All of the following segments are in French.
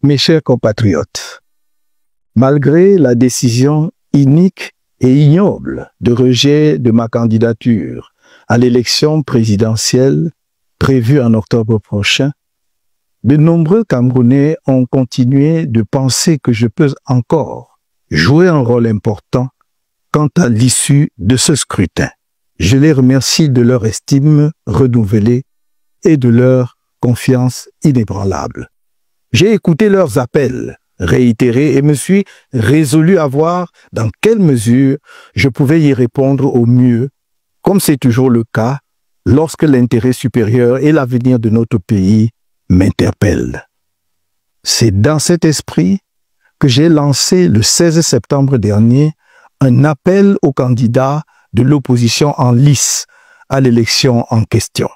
Mes chers compatriotes, malgré la décision inique et ignoble de rejet de ma candidature à l'élection présidentielle prévue en octobre prochain, de nombreux Camerounais ont continué de penser que je peux encore jouer un rôle important quant à l'issue de ce scrutin. Je les remercie de leur estime renouvelée et de leur confiance inébranlable. J'ai écouté leurs appels réitérés et me suis résolu à voir dans quelle mesure je pouvais y répondre au mieux, comme c'est toujours le cas lorsque l'intérêt supérieur et l'avenir de notre pays m'interpellent. C'est dans cet esprit que j'ai lancé le 16 septembre dernier un appel aux candidats de l'opposition en lice à l'élection en question.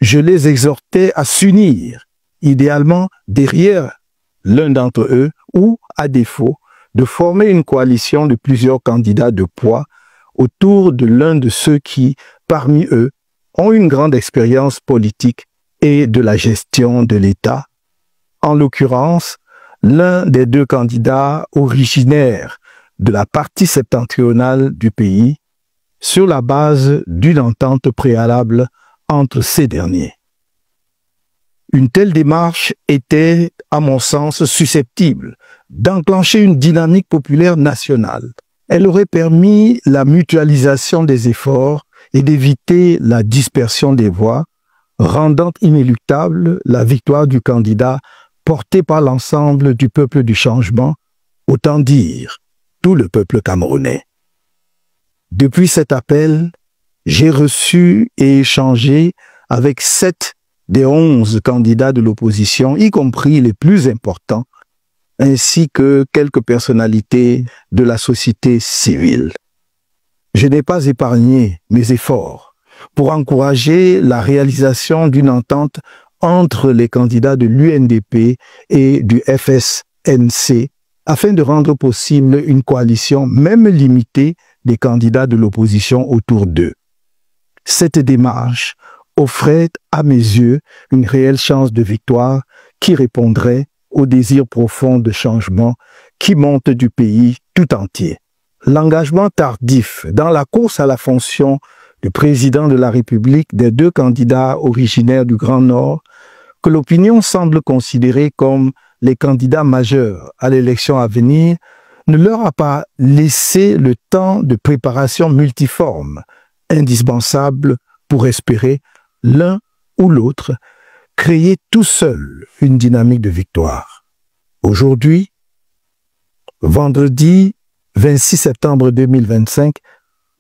Je les exhortais à s'unir, idéalement derrière l'un d'entre eux ou, à défaut, de former une coalition de plusieurs candidats de poids autour de l'un de ceux qui, parmi eux, ont une grande expérience politique et de la gestion de l'État, en l'occurrence, l'un des deux candidats originaires de la partie septentrionale du pays, sur la base d'une entente préalable entre ces derniers. Une telle démarche était, à mon sens, susceptible d'enclencher une dynamique populaire nationale. Elle aurait permis la mutualisation des efforts et d'éviter la dispersion des voix, rendant inéluctable la victoire du candidat porté par l'ensemble du peuple du changement, autant dire tout le peuple camerounais. Depuis cet appel, j'ai reçu et échangé avec 7 des 11 candidats de l'opposition, y compris les plus importants, ainsi que quelques personnalités de la société civile. Je n'ai pas épargné mes efforts pour encourager la réalisation d'une entente entre les candidats de l'UNDP et du FSNC afin de rendre possible une coalition, même limitée, des candidats de l'opposition autour d'eux. Cette démarche offrait, à mes yeux, une réelle chance de victoire qui répondrait au désir profond de changement qui monte du pays tout entier. L'engagement tardif dans la course à la fonction de président de la République des deux candidats originaires du Grand Nord, que l'opinion semble considérer comme les candidats majeurs à l'élection à venir, ne leur a pas laissé le temps de préparation multiforme, indispensable pour espérer, l'un ou l'autre, créer tout seul une dynamique de victoire. Aujourd'hui, vendredi 26 septembre 2025,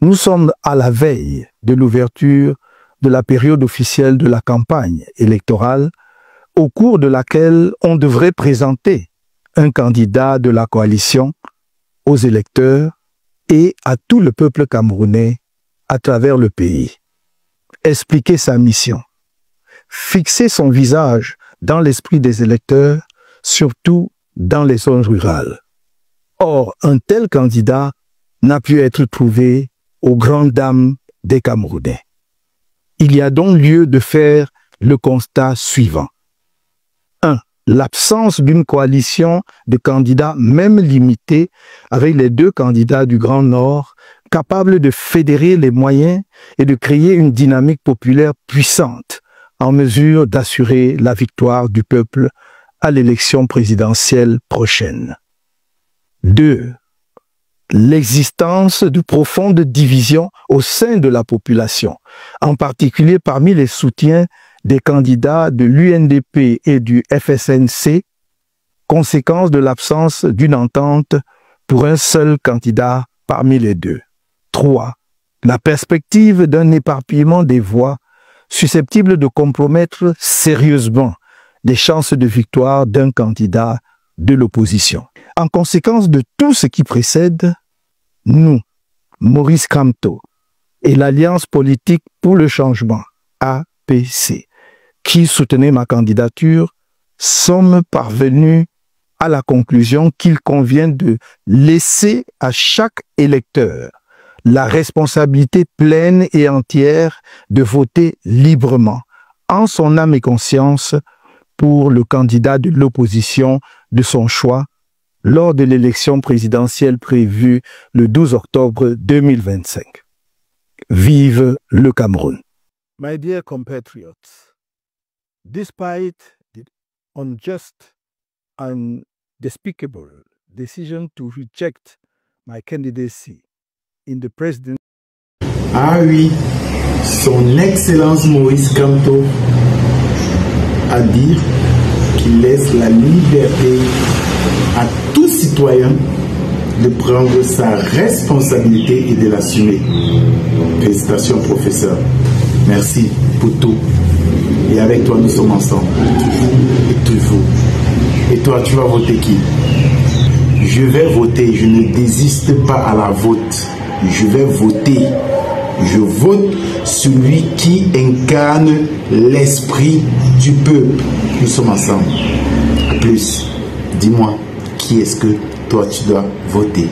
nous sommes à la veille de l'ouverture de la période officielle de la campagne électorale, au cours de laquelle on devrait présenter un candidat de la coalition aux électeurs et à tout le peuple camerounais à travers le pays. Expliquer sa mission, fixer son visage dans l'esprit des électeurs, surtout dans les zones rurales. Or, un tel candidat n'a pu être trouvé aux grandes dames des Camerounais. Il y a donc lieu de faire le constat suivant. 1. L'absence d'une coalition de candidats, même limitée, avec les deux candidats du Grand Nord, capables de fédérer les moyens et de créer une dynamique populaire puissante, en mesure d'assurer la victoire du peuple à l'élection présidentielle prochaine. 2. L'existence de profondes divisions au sein de la population, en particulier parmi les soutiens des candidats de l'UNDP et du FSNC, conséquence de l'absence d'une entente pour un seul candidat parmi les deux. 3. La perspective d'un éparpillement des voix susceptible de compromettre sérieusement les chances de victoire d'un candidat de l'opposition. En conséquence de tout ce qui précède, nous, Maurice Kamto et l'Alliance politique pour le changement, APC, qui soutenait ma candidature, sommes parvenus à la conclusion qu'il convient de laisser à chaque électeur la responsabilité pleine et entière de voter librement, en son âme et conscience, pour le candidat de l'opposition de son choix lors de l'élection présidentielle prévue le 12 octobre 2025. Vive le Cameroun. My dear compatriots, despite the unjust and despicable decision to reject my candidacy in the president. Ah oui, son Excellence Maurice Kamto a dit qu'il laisse la liberté à tout citoyen de prendre sa responsabilité et de l'assumer. Félicitations, professeur. Merci pour tout. Et avec toi, nous sommes ensemble. Et toujours. Et toi, tu vas voter qui? Je vais voter. Je ne désiste pas à la vote. Je vais voter. Je vote celui qui incarne l'esprit du peuple. Nous sommes ensemble. A plus. Dis-moi, qui est-ce que toi tu dois voter?